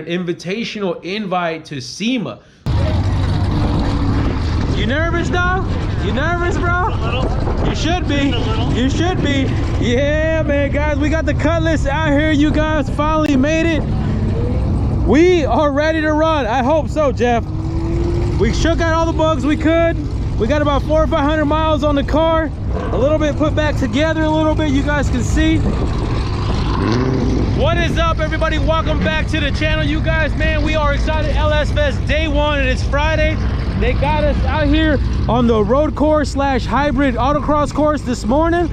an invitational invite to SEMA. You nervous, dog? You nervous, bro? A little. You should be. You should be. Yeah, man, guys, we got the Cutlass out here. You guys finally made it. We are ready to run. I hope so, Jeff. We shook out all the bugs we could. We got about 400 or 500 miles on the car. A little bit put back together a little bit. You guys can see. What is up, everybody? Welcome back to the channel. You guys, man, we are excited. LS Fest day one, and it's Friday. They got us out here on the road course / hybrid autocross course this morning.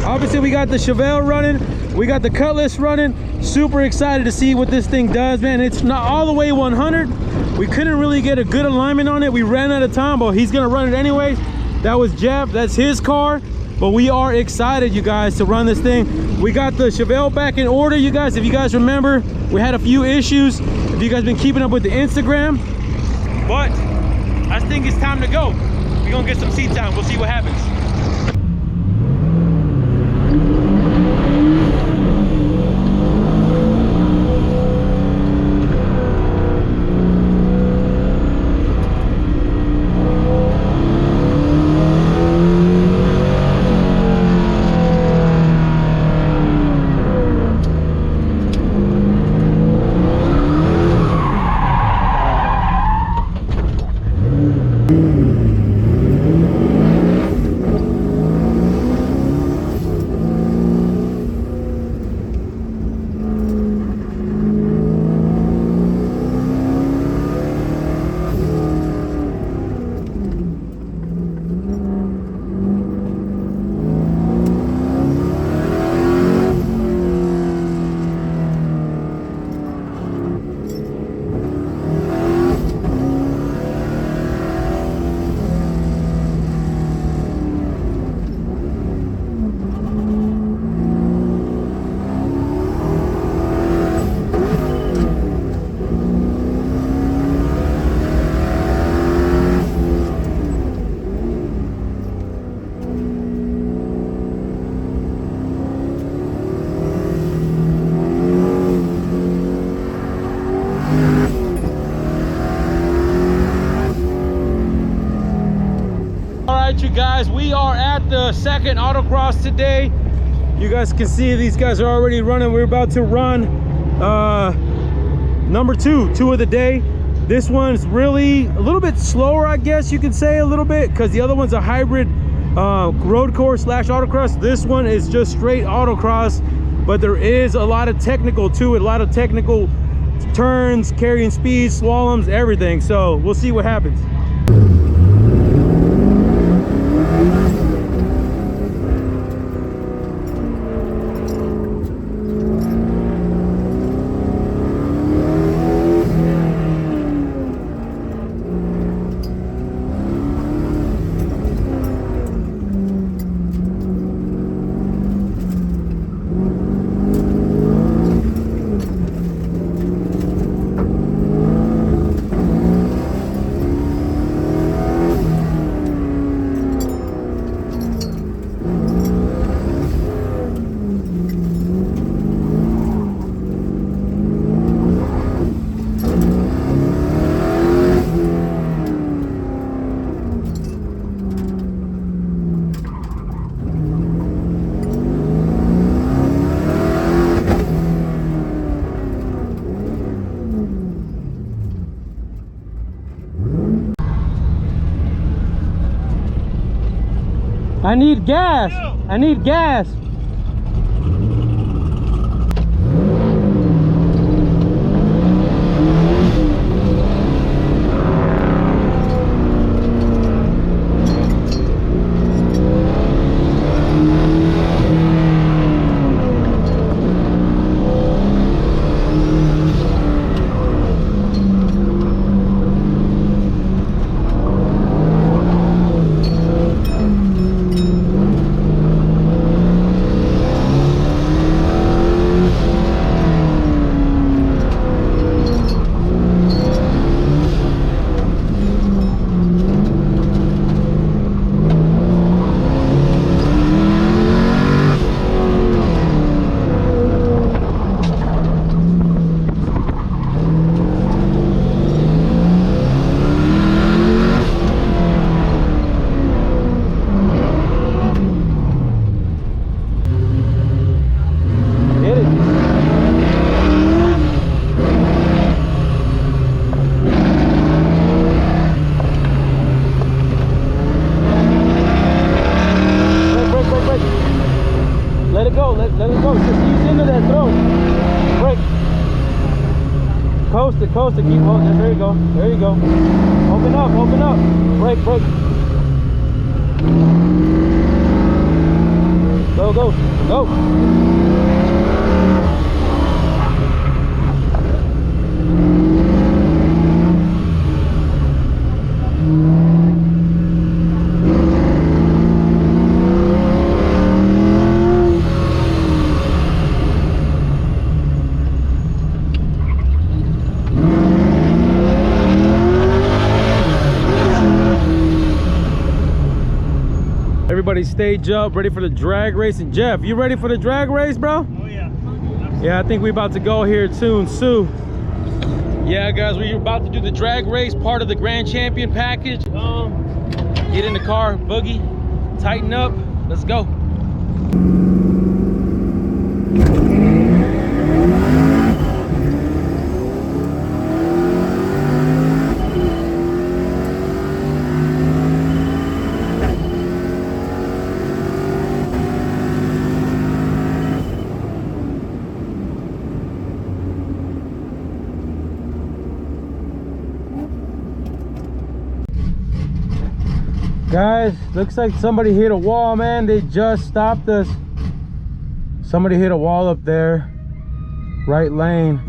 Obviously, we got the Chevelle running. We got the Cutlass running. Super excited to see what this thing does, man. It's not all the way 100. We couldn't really get a good alignment on it. We ran out of time, but he's gonna run it anyways. That was Jeff. That's his car. But we are excited, you guys, to run this thing. We got the Chevelle back in order, you guys. If you guys remember, we had a few issues. If you guys been keeping up with the Instagram, but I think it's time to go. We're gonna get some seat time. We'll see what happens. You guys, we are at the second autocross today. You guys can see these guys are already running. We're about to run number two of the day. This one's really a little bit slower, I guess you could say, a little bit, because the other one's a hybrid road course / autocross. This one is just straight autocross, but there is a lot of technical to it, a lot of technical turns, carrying speeds, slaloms, everything. So we'll see what happens. I need gas. I need gas. Coast it, keep holding. There you go, there you go. Open up, brake. Go. Everybody stage up, ready for the drag race. And Jeff, you ready for the drag race, bro? Oh yeah. Yeah, I think we're about to go here soon. Yeah, guys, we're about to do the drag race, part of the Grand Champion package. Get in the car, boogie, tighten up, let's go. Guys, looks like somebody hit a wall, man. They just stopped us. Somebody hit a wall up there, right lane.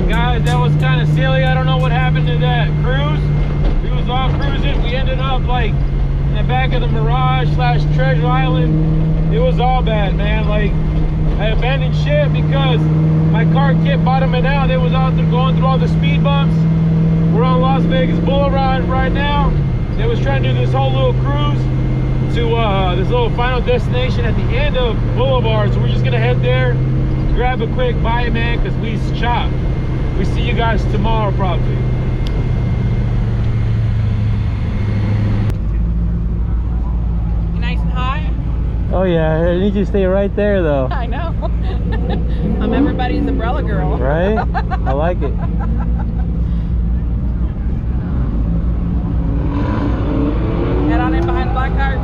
Guys, that was kind of silly. I don't know what happened to that cruise. We was all cruising. We ended up like in the back of the Mirage / Treasure Island. It was all bad, man. Like, I abandoned ship because my car kept bottoming out. It was out there going through all the speed bumps. We're on Las Vegas Boulevard right now. They was trying to do this whole little cruise to this little final destination at the end of Boulevard. So we're just gonna head there, grab a quick bite, man, because we chopped. We see you guys tomorrow, probably. You nice and high? Oh yeah, I need you to stay right there, though. I know. I'm everybody's umbrella girl. Right? I like it. Head on in behind the black car.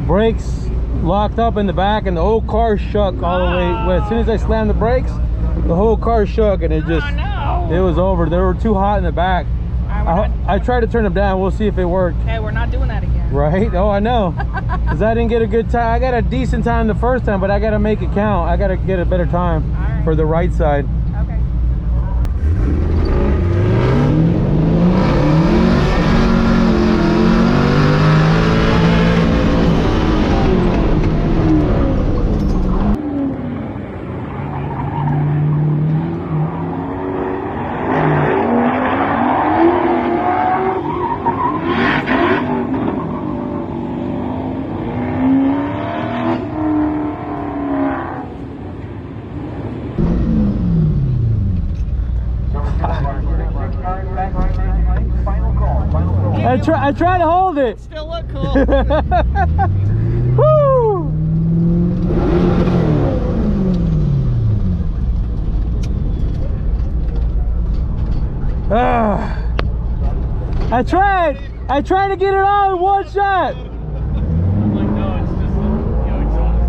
Brakes locked up in the back and the whole car shook all the way. Well, as soon as I slammed the brakes, the whole car shook and it just, it was over. They were too hot in the back. I I tried to turn them down. We'll see if it worked. Okay, we're not doing that again. Right? Oh, I know. Because I didn't get a good time. I got a decent time the first time, but I got to make it count. I got to get a better time for the right side. Okay. I try to hold it. Still look cool. Woo! I tried to get it all in one shot.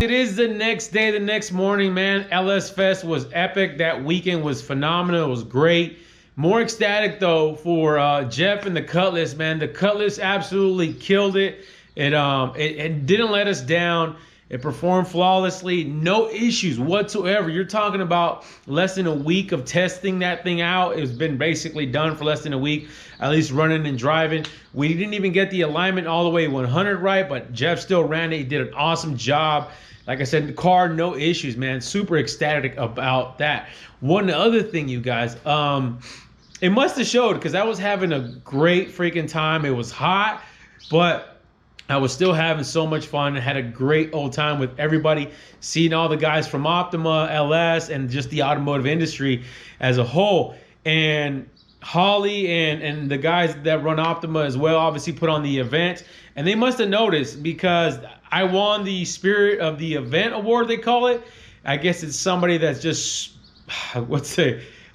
It is the next day, the next morning, man. LS Fest was epic. That weekend was phenomenal. It was great. More ecstatic though for Jeff and the Cutlass, man. The Cutlass absolutely killed it. It didn't let us down. It performed flawlessly, no issues whatsoever. You're talking about less than a week of testing that thing out. It's been basically done for less than a week, at least running and driving. We didn't even get the alignment all the way 100 right, but Jeff still ran it. He did an awesome job. Like I said, the car, no issues, man. Super ecstatic about that. One other thing, you guys, it must have showed because I was having a great freaking time. It was hot, but I was still having so much fun. I had a great old time with everybody, seeing all the guys from Optima, LS, and just the automotive industry as a whole. And HOLLEY and the guys that run Optima as well obviously put on the event. And they must have noticed because I won the Spirit of the Event Award, they call it. I guess it's somebody that's just,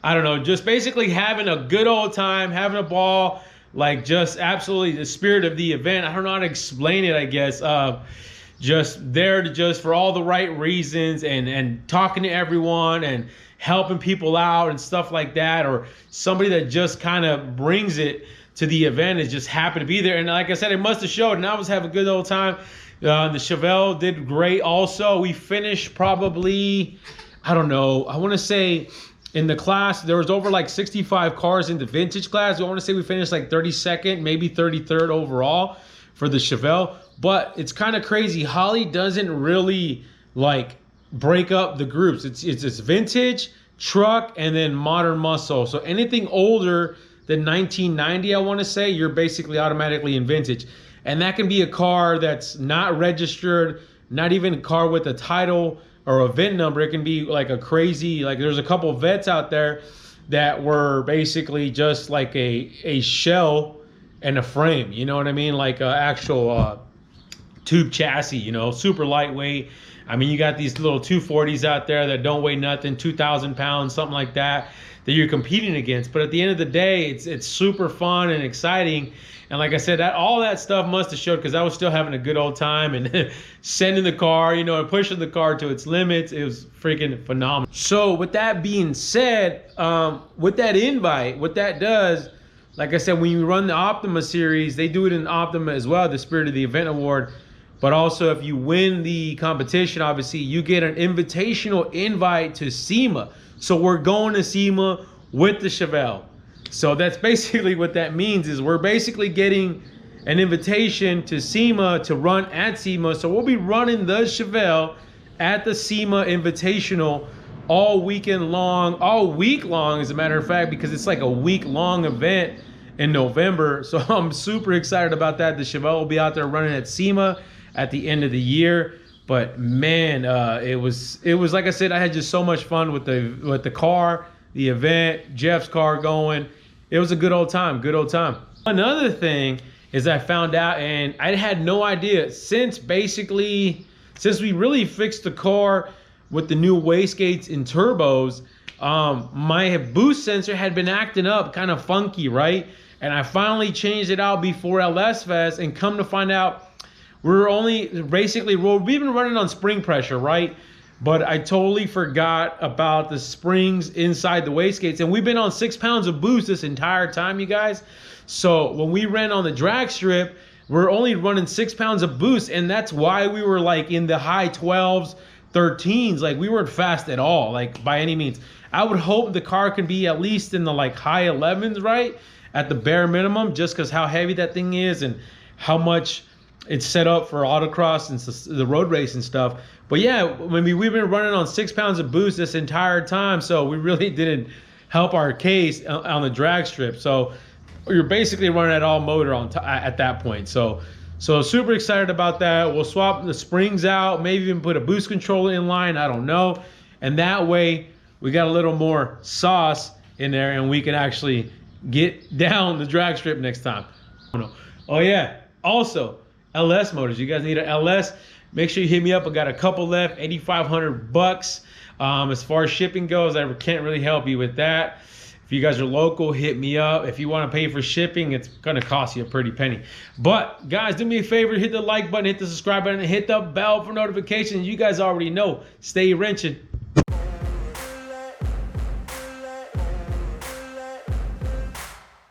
I don't know, just basically having a good old time, having a ball, like just absolutely the spirit of the event. I don't know how to explain it, I guess. Just there to just for all the right reasons and talking to everyone and helping people out and stuff like that, or somebody that just kind of brings it to the event is just happy to be there. And like I said, it must have showed, and I was having a good old time. The Chevelle did great also. We finished probably, I don't know, I want to say in the class, there was over like 65 cars in the vintage class. I want to say we finished like 32nd, maybe 33rd overall for the Chevelle. But it's kind of crazy. HOLLEY doesn't really like break up the groups. It's vintage, truck, and then modern muscle. So anything older than 1990, I want to say, you're basically automatically in vintage. And that can be a car that's not registered, not even a car with a title or a VIN number. It can be like a crazy, like there's a couple of vets out there that were basically just like a shell and a frame, you know what I mean? Like a actual tube chassis, you know, super lightweight. I mean, you got these little 240s out there that don't weigh nothing, 2,000 pounds, something like that you're competing against. But at the end of the day, it's super fun and exciting. And like I said, all that stuff must have showed because I was still having a good old time and sending the car, you know, and pushing the car to its limits. It was freaking phenomenal. So with that being said, with that invite, what that does, like I said, when you run the Optima series, they do it in Optima as well, the Spirit of the Event Award. But also if you win the competition, obviously, you get an invitational invite to SEMA. So we're going to SEMA with the Chevelle. So that's basically what that means, is we're basically getting an invitation to SEMA to run at SEMA. So we'll be running the Chevelle at the SEMA Invitational all weekend long, all week long, as a matter of fact, because it's like a week-long event in November. So I'm super excited about that. The Chevelle will be out there running at SEMA at the end of the year. But man, it was like I said, I had just so much fun with the car, the event, Jeff's car going. It was a good old time, good old time. Another thing is I found out, and I had no idea, since we really fixed the car with the new wastegates and turbos, my boost sensor had been acting up kind of funky, right? And I finally changed it out before LS Fest, and come to find out, we've been running on spring pressure, right? But I totally forgot about the springs inside the wastegates. And we've been on 6 pounds of boost this entire time, you guys. So when we ran on the drag strip, we're only running 6 pounds of boost, and that's why we were like in the high 12s, 13s. Like we weren't fast at all, like by any means. I would hope the car can be at least in the like high 11s, right? At the bare minimum, just because how heavy that thing is and how much it's set up for autocross and the road race and stuff. But yeah, I mean, we've been running on 6 pounds of boost this entire time, so we really didn't help our case on the drag strip. So you're basically running at all motor at that point. So super excited about that. We'll swap the springs out, maybe even put a boost controller in line, I don't know. And that way we got a little more sauce in there and we can actually get down the drag strip next time. Oh yeah, also LS motors. You guys need an LS, make sure you hit me up. I got a couple left, 8,500 bucks. As far as shipping goes, I can't really help you with that. If you guys are local, hit me up. If you want to pay for shipping, it's going to cost you a pretty penny. But guys, do me a favor, hit the like button, hit the subscribe button, and hit the bell for notifications. You guys already know, stay wrenching.